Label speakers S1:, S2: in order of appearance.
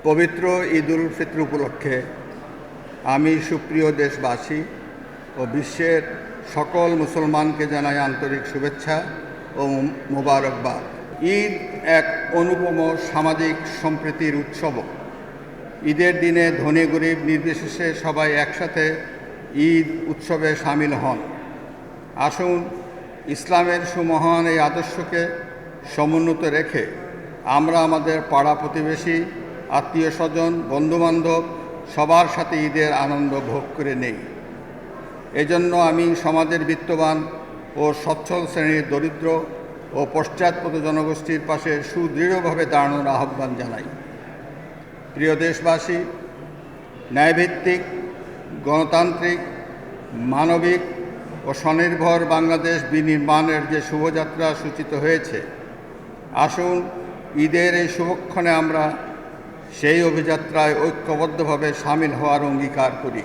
S1: পবিত্র ঈদ উল ফিতর উপলক্ষে আমি সুপ্রিয় দেশবাসী ও বিশ্বের সকল মুসলমানকে জানাই আন্তরিক শুভেচ্ছা ও মোবারকবাদ। ঈদ এক অনুপম সামাজিক সম্প্রীতির উৎসব। ঈদের দিনে ধনী গরিব নির্বিশেষে সবাই একসাথে ঈদ উৎসবে সামিল হন। আসুন ইসলামের সুমহান এই আদর্শকে সমুন্নত রেখে আমরা আমাদের পাড়া প্রতিবেশী, আত্মীয় স্বজন, বন্ধুবান্ধব সবার সাথে ঈদের আনন্দ ভোগ করে নেই। এজন্য আমি সমাজের বিত্তবান ও সচ্ছল শ্রেণীর দরিদ্র ও পশ্চাৎপদ জনগোষ্ঠীর পাশে সুদৃঢ়ভাবে দাঁড়ানোর আহ্বান জানাই। প্রিয় দেশবাসী, ন্যায়ভিত্তিক, গণতান্ত্রিক, মানবিক ও স্বনির্ভর বাংলাদেশ বিনির্মাণের যে শুভযাত্রা সূচিত হয়েছে, আসুন ঈদের এই শুভক্ষণে আমরা সেই অভিযাত্রায় ঐক্যবদ্ধভাবে সামিল হওয়ার অঙ্গীকার করি।